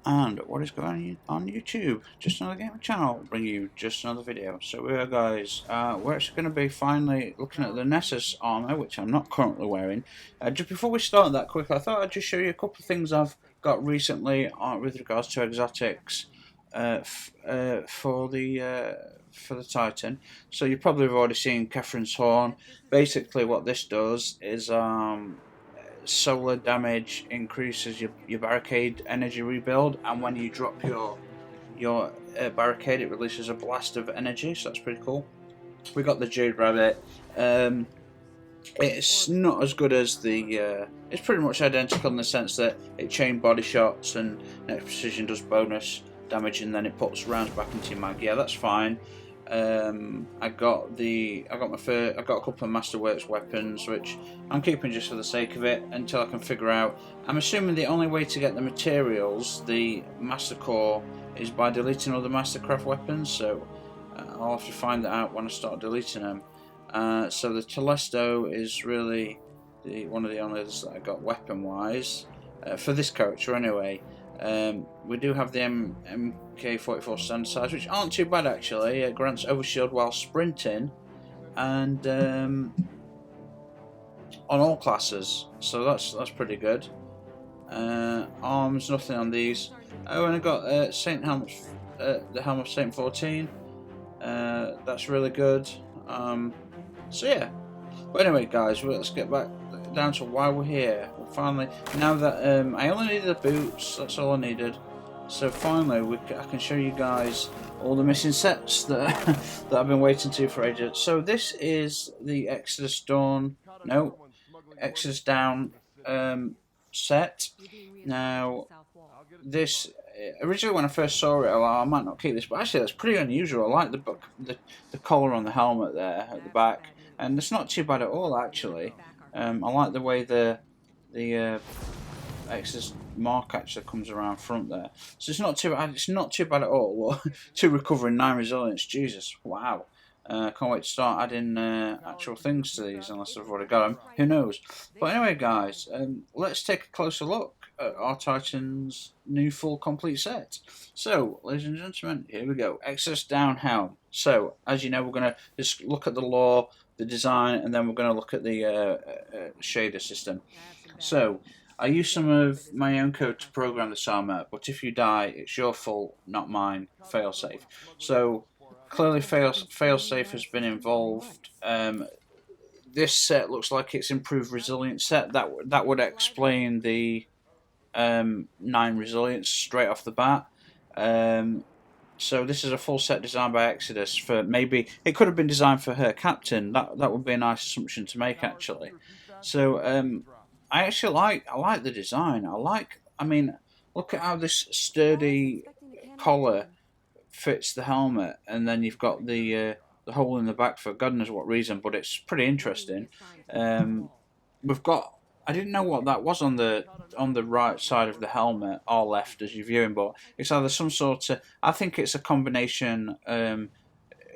And what is going on YouTube? Just another gaming channel, bring you just another video. So we are, guys, we're actually going to be finally looking at the Nessus armor, which I'm not currently wearing. Just before we start that quickly, I thought I'd just show you a couple of things I've got recently with regards to exotics for the Titan. So you probably have already seen Catherine's Horn. Basically what this does is solar damage increases your barricade energy rebuild, and when you drop your barricade, it releases a blast of energy, so that's pretty cool. We got the Jade Rabbit. It's not as good as the it's pretty much identical in the sense that it chain body shots and next precision does bonus damage, and then it puts rounds back into your mag. Yeah, that's fine. I got a couple of Masterworks weapons, which I'm keeping just for the sake of it until I can figure out. I'm assuming the only way to get the materials, the Master Core, is by deleting all the Mastercraft weapons. So I'll have to find that out when I start deleting them. So the Telesto is really one of the only others that I got weapon-wise for this character, anyway. We do have the MK44 standard size, which aren't too bad actually. It grants overshield while sprinting, and on all classes, so that's pretty good. Arms, nothing on these. Oh, and I got Saint Helm, the Helm of Saint 14. That's really good. So yeah. But anyway, guys, let's get back down to why we're here. Finally, now that I only needed the boots, that's all I needed. So finally, I can show you guys all the missing sets that that I've been waiting to for ages. So this is the Exodus Dawn, no, Exodus Down set. Now, this originally when I first saw it, I might not keep this, but actually that's pretty unusual. I like the collar on the helmet there at the back, and it's not too bad at all actually. I like the way the Exodus mark actually comes around front there, so it's not too bad. It's not too bad at all. 2 recovering, 9 resilience. Jesus, wow! Can't wait to start adding actual things to these, unless I've already got them. Who knows? But anyway, guys, let's take a closer look at our Titan's new full complete set. So, ladies and gentlemen, here we go. Exodus Down Helm. So, as you know, we're going to just look at the lore, the design, and then we're going to look at the shader system. So, I used some of my own code to program this armor, but if you die, it's your fault, not mine. Failsafe. So, clearly failsafe has been involved. This set looks like it's improved resilience set. That would explain the 9 resilience straight off the bat. So this is a full set designed by Exodus for, maybe it could have been designed for her captain. That would be a nice assumption to make actually. So I actually like the design. I mean, look at how this sturdy collar fits the helmet, and then you've got the hole in the back for God knows what reason, but it's pretty interesting. We've got, I didn't know what that was on the right side of the helmet, or left as you're viewing, but it's either some sort of, I think it's a combination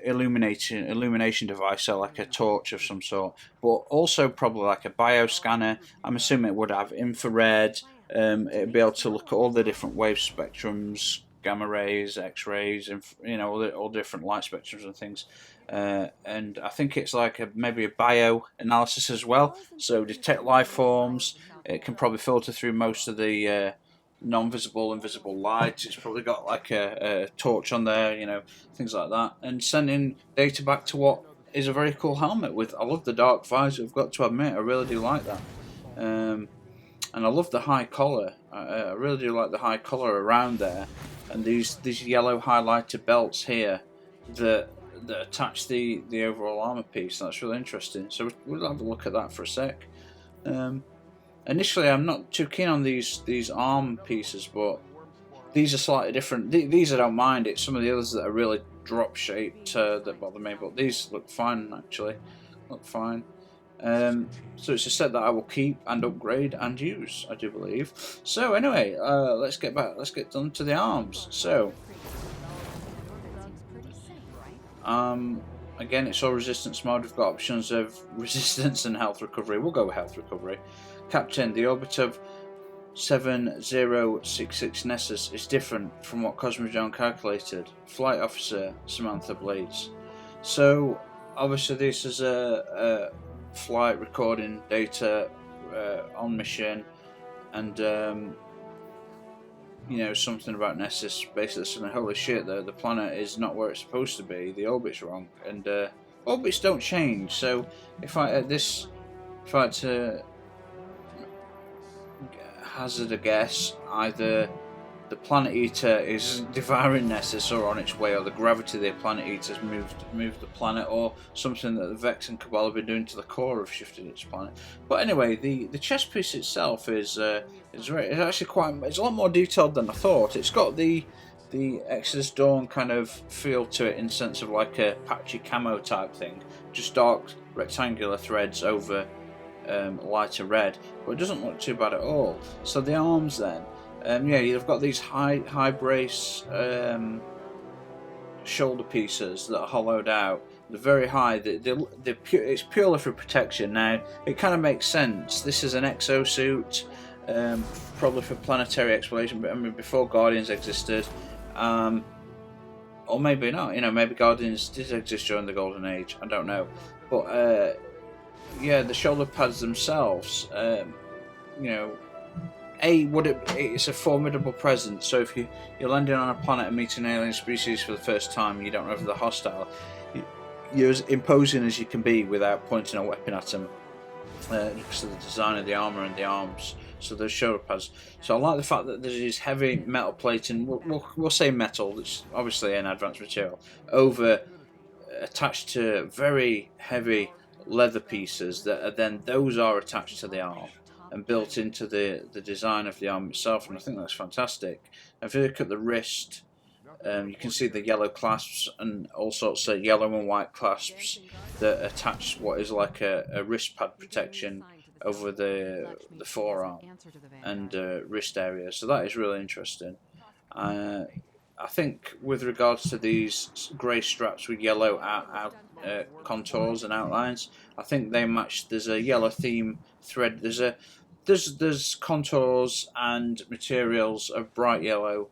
illumination device, so like a torch of some sort, but also probably like a bioscanner. I'm assuming it would have infrared. It'd be able to look at all the different wave spectrums, gamma rays, X-rays, and all different light spectrums and things. And I think it's like maybe a bio analysis as well. So detect life forms. It can probably filter through most of the non-visible and visible light. It's probably got like a torch on there, things like that, and sending data back to what is a very cool helmet. I love the dark visor. I've got to admit, I really do like that. And I love the high collar. I really do like the high collar around there, and these yellow highlighted belts here that attach the overall armor piece. That's really interesting. So we'll have a look at that for a sec. Initially, I'm not too keen on these arm pieces, but these are slightly different. These I don't mind. It's some of the others that are really drop shaped that bother me, but these look fine actually. Look fine. So it's a set that I will keep and upgrade and use, I do believe. So anyway, let's get down to the arms. So again, it's all resistance mode. We've got options of resistance and health recovery. We'll go with health recovery. Captain, the orbit of 7066 Nessus is different from what Cosmodrome calculated. Flight Officer Samantha Blades. So obviously this is a flight recording data on mission, and you know, something about Nessus basically saying, holy shit, the planet is not where it's supposed to be, the orbit's wrong, and orbits don't change. So if I had to hazard a guess, either the Planet Eater is devouring Nessus or on its way, or the gravity of the Planet Eater has moved the planet, or something that the Vex and Cabal have been doing to the core have shifted its planet. But anyway, the chess piece itself is actually it's a lot more detailed than I thought. It's got the Exodus Dawn kind of feel to it, in the sense of like a patchy camo type thing, just dark rectangular threads over lighter red, but it doesn't look too bad at all. So the arms then, yeah, you've got these high brace shoulder pieces that are hollowed out. They're very high. It's purely for protection. Now it kind of makes sense. This is an exosuit, probably for planetary exploration. But I mean, before Guardians existed, or maybe not. You know, maybe Guardians did exist during the Golden Age. I don't know, but yeah, the shoulder pads themselves, you know, it's a formidable presence. So if you're landing on a planet and meeting an alien species for the first time, you don't know if they're hostile, you're as imposing as you can be without pointing a weapon at them, because of the design of the armour and the arms. So those shoulder pads. So I like the fact that there's heavy metal plating, we'll say metal, that's obviously an advanced material, attached to very heavy leather pieces that are then, those are attached to the arm and built into the design of the arm itself, and I think that's fantastic. And if you look at the wrist, you can see the yellow clasps and all sorts of yellow and white clasps that attach what is like a wrist pad protection over the forearm and wrist area. So that is really interesting. I think with regards to these grey straps with yellow contours and outlines, I think they match. There's a yellow theme thread. There's contours and materials of bright yellow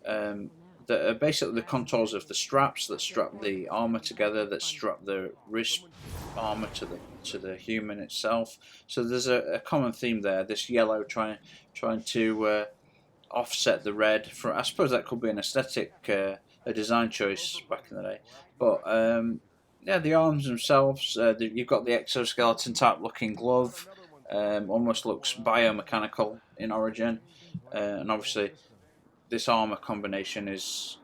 that are basically the contours of the straps that strap the armor together, that strap the wrist armor to the human itself. So there's a common theme there. This yellow trying to offset the red. I suppose that could be an aesthetic, a design choice back in the day. But yeah, the arms themselves, you've got the exoskeleton type looking glove, almost looks biomechanical in origin, and obviously this armor combination is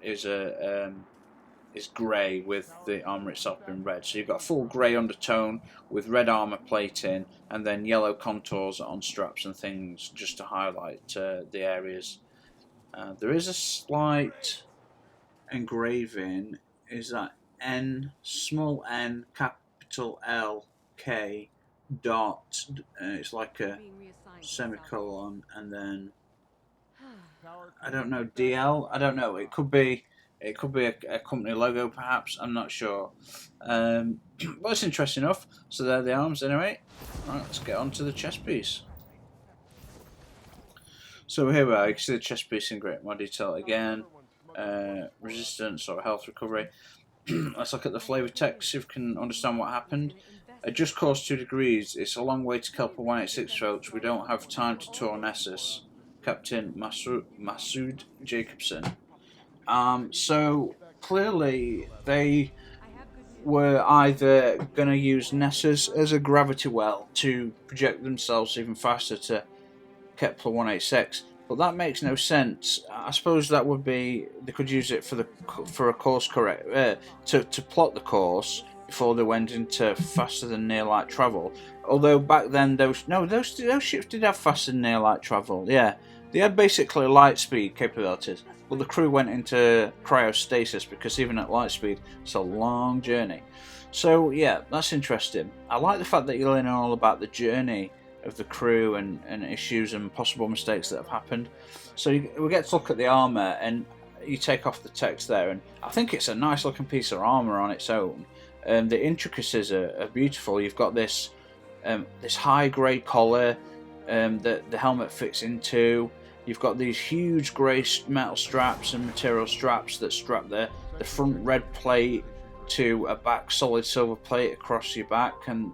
grey with the armor itself being red. So you've got a full grey undertone with red armor plating, and then yellow contours on straps and things just to highlight the areas. There is a slight engraving. Is that N, small n, capital L, K, dot? It's like a semicolon, and then I don't know, DL. I don't know. It could be a company logo, perhaps. I'm not sure. But it's interesting enough. So there are the arms, anyway. Right, let's get on to the chest piece. So here we are. You can see the chest piece in great more detail again. Resistance or health recovery. Let's look at the flavor text, see if we can understand what happened. Adjust course 2 degrees. It's a long way to Kelper 186, folks. We don't have time to tour Nessus. Captain Masood Jacobson. So clearly they were either going to use Nessus as a gravity well to project themselves even faster to Kepler 186, but that makes no sense. I suppose that would be, they could use it for a course correct to plot the course before they went into faster than near light travel. Although back then those ships did have faster than near light travel. Yeah, they had basically light speed capabilities, but the crew went into cryostasis because even at light speed it's a long journey. So yeah, that's interesting. I like the fact that you're learning all about the journey of the crew and issues and possible mistakes that have happened. So we get to look at the armour, and you take off the text there, and I think it's a nice looking piece of armour on its own. The intricacies are beautiful. You've got this high grey collar, the helmet fits into. You've got these huge grey metal straps and material straps that strap the front red plate to a back solid silver plate across your back, and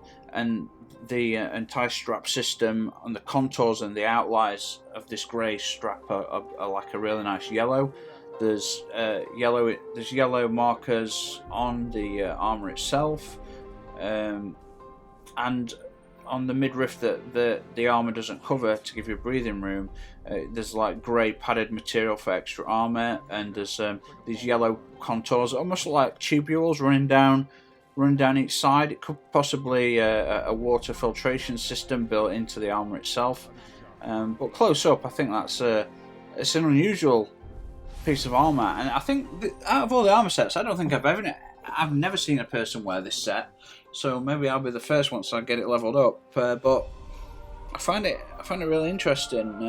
the entire strap system and the contours and the outlines of this grey strap are like a really nice yellow. There's yellow markers on the armour itself, and on the midriff that the armour doesn't cover to give you breathing room. There's like grey padded material for extra armour, and there's these yellow contours, almost like tubules running down each side. It could possibly a water filtration system built into the armour itself. But close up, I think it's an unusual piece of armour, and I think out of all the armour sets, I don't think I've never seen a person wear this set. So maybe I'll be the first once I get it leveled up. But I find it really interesting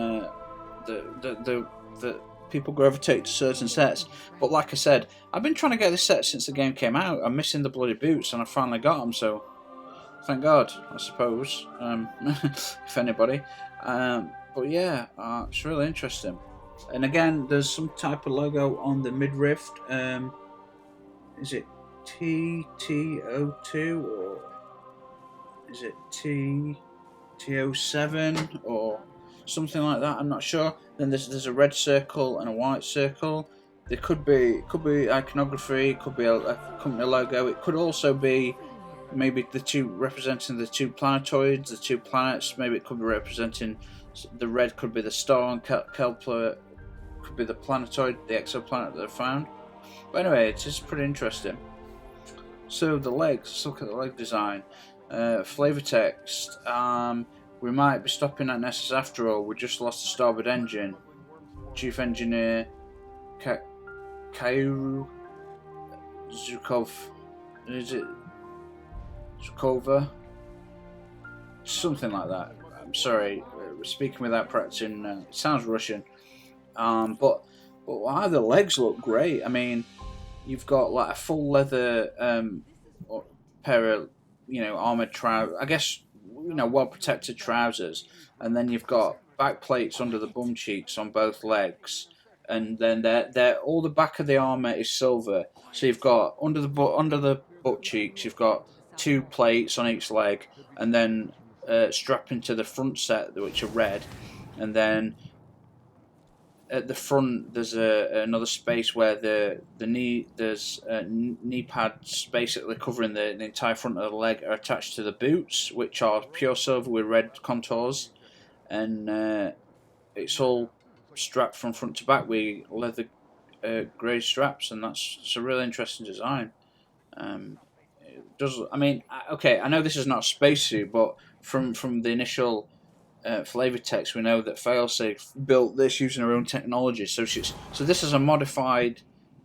that people gravitate to certain sets. But like I said, I've been trying to get this set since the game came out. I'm missing the bloody boots, and I finally got them. So thank God, I suppose. If anybody. But yeah, it's really interesting. And again, there's some type of logo on the midriff. Is it TTO2 or is it TO7 or something like that? I'm not sure. Then there's a red circle and a white circle. There could be iconography, could be a company logo. It could also be maybe the two representing the two planetoids, the two planets. Maybe it could be representing the red could be the star and Kepler could be the planetoid, the exoplanet that they found. But anyway, it's just pretty interesting. So the legs, let's look at the leg design. Flavor text. We might be stopping at Nessus after all. We just lost the starboard engine. Chief Engineer KAIROS Zhukov. Is it Zhukova? Something like that. I'm sorry, speaking without practicing. It sounds Russian. But wow, the legs look great. I mean, you've got like a full leather pair of armored trousers. I guess well protected trousers, and then you've got back plates under the bum cheeks on both legs, and then they're all the back of the armor is silver. So you've got under the butt cheeks, you've got two plates on each leg, and then strapping to the front set, which are red, and then at the front there's another space where there's knee pads basically covering the entire front of the leg are attached to the boots, which are pure silver with red contours, and it's all strapped from front to back with leather grey straps, and it's a really interesting design. It does. I mean, okay, I know this is not a spacesuit, but from the initial flavor text, we know that Failsafe built this using her own technology. So this is a modified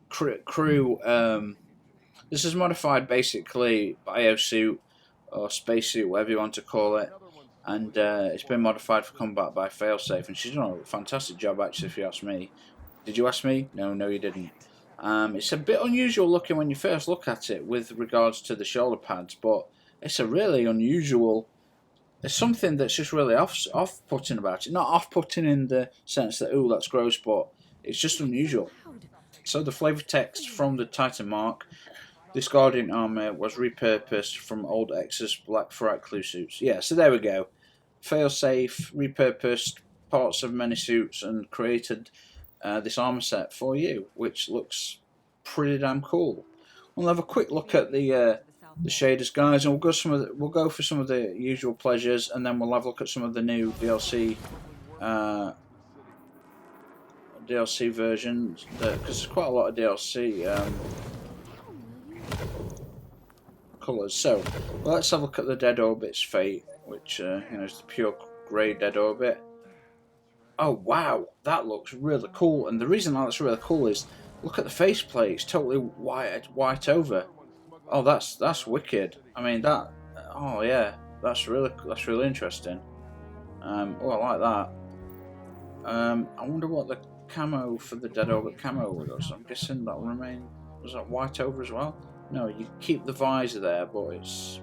crew. This is modified basically biosuit or spacesuit, whatever you want to call it, and it's been modified for combat by Failsafe, and she's done a fantastic job actually. If you ask me, did you ask me? No, you didn't. It's a bit unusual looking when you first look at it with regards to the shoulder pads, but it's a really unusual. There's something that's just really off-putting about it. Not off-putting in the sense that, ooh, that's gross, but it's just unusual. So the flavor text from the Titan mark, this Guardian armor was repurposed from old Exus Black Ferrite Clue suits. Yeah, so there we go. Failsafe repurposed parts of many suits and created this armor set for you, which looks pretty damn cool. We'll have a quick look at the shaders, guys, and we'll go for some of the usual pleasures, and then we'll have a look at some of the new DLC versions, because there's quite a lot of DLC colours. So let's have a look at the Dead Orbit's fate, which is the pure grey Dead Orbit. Oh wow, that looks really cool, and the reason that looks really cool is look at the faceplate. It's totally white over. Oh, that's wicked. I mean that. Oh yeah, that's really interesting. Oh, I like that. I wonder what the camo for the Dead Orbit camo was. I'm guessing that'll remain. Was that white over as well? No, you keep the visor there, but it's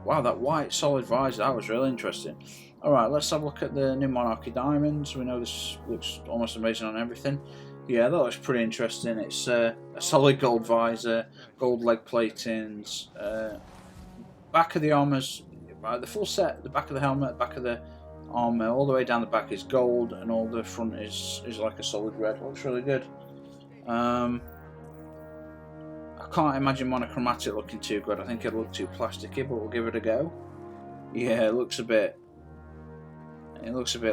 Wow, that white solid visor, that was really interesting. Alright, let's have a look at the new Monarchy diamonds. We know this looks almost amazing on everything. Yeah, that looks pretty interesting. It's a solid gold visor, gold leg platings, back of the armor's the full set, the back of the helmet, back of the armor, all the way down the back is gold, and all the front is like a solid red. Looks really good. I can't imagine monochromatic looking too good. I think it'll look too plasticky, but we'll give it a go. Yeah, it looks a bit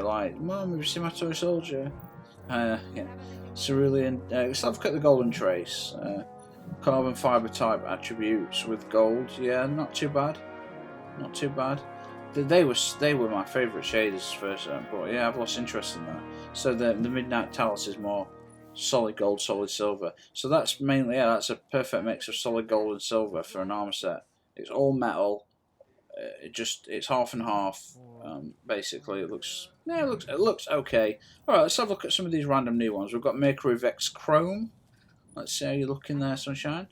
like, Mum, have you seen my toy soldier? Yeah, cerulean. Let's have a look at the golden trace. Carbon fiber type attributes with gold. Yeah, not too bad. Not too bad. They were my favourite shaders first, but yeah, I've lost interest in that. So the Midnight Talus is more solid gold, solid silver. So that's mainly, yeah, that's a perfect mix of solid gold and silver for an armor set. It's all metal. It's half and half. Basically, it looks okay. All right, let's have a look at some of these random new ones. We've got Mercury Vex Chrome. Let's see how you look in there, Sunshine.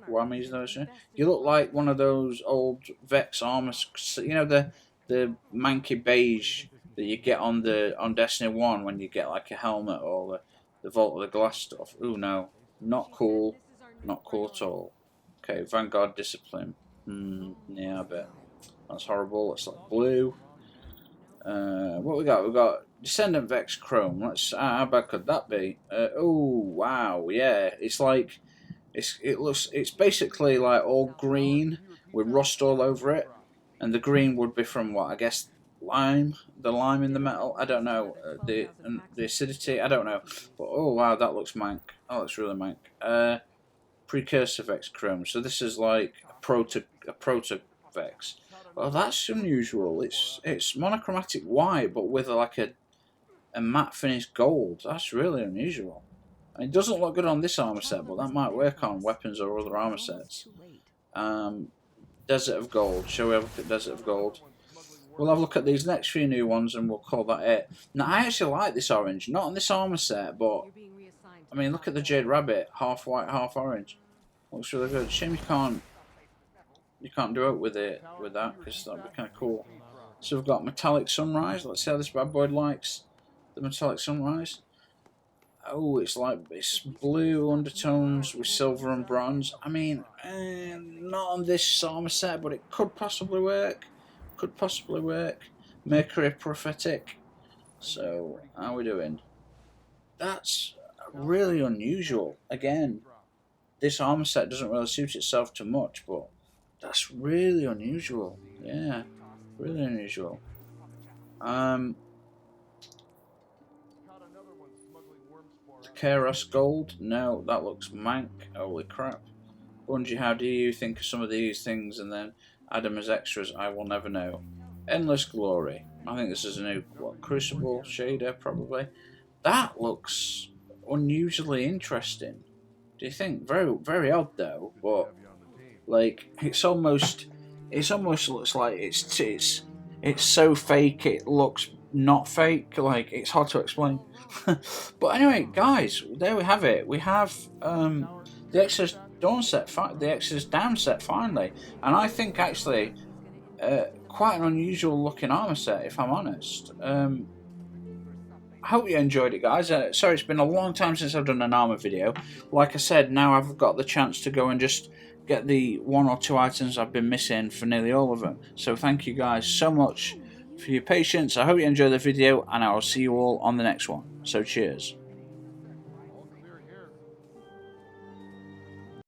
Whammies, those. You look like one of those old Vex armor. You know the manky beige that you get on Destiny 1 when you get like a helmet or the Vault of the Glass stuff. Ooh, no, not cool, not cool at all. Okay, Vanguard Discipline. Yeah, I bet that's horrible. It's like blue. What we got? We got Descendant Vex Chrome. Let's. How bad could that be? Oh wow, yeah. It's like it's basically like all green with rust all over it, and the green would be from what, I guess, lime. The lime in the metal. I don't know. The acidity. I don't know. But oh wow, that looks mank. Oh, it's really mank. Precursor Vex Chrome. So this is like a proto Vex. Well, that's unusual. It's monochromatic white, but with like a matte finished gold. That's really unusual. And it doesn't look good on this armor set, but that might work on weapons or other armor sets. Desert of Gold. Shall we have a look at Desert of Gold? We'll have a look at these next few new ones, and we'll call that it. Now, I actually like this orange. Not on this armor set, but I mean, look at the Jade Rabbit, half white, half orange. Looks really good. Shame you can't do it with that, because that'd be kind of cool. So we've got Metallic Sunrise. Let's see how this bad boy likes the Metallic Sunrise. Oh, it's blue undertones with silver and bronze. I mean, not on this armor set, but it could possibly work. Could possibly work. Mercury Prophetic. So, how are we doing? That's really unusual. Again, this armor set doesn't really suit itself to much, but that's really unusual. Yeah, really unusual. KAIROS Gold? No, that looks mank. Holy crap. Bungie, how do you think of some of these things and then add them as extras? I will never know. Endless Glory. I think this is a new, Crucible shader, probably. That looks unusually interesting. Do you think? Very, very odd though, but like it's almost looks like it's so fake it looks not fake. Like, it's hard to explain. But anyway, guys, there we have it. We have the Exodus Dawn set, the Exodus Down set finally, and I think actually quite an unusual looking armor set, if I'm honest. I hope you enjoyed it, guys. Sorry, it's been a long time since I've done an armor video. Like I said, now I've got the chance to go and just get the 1 or 2 items I've been missing for nearly all of them. So thank you guys so much for your patience. I hope you enjoyed the video, and I will see you all on the next one. So cheers.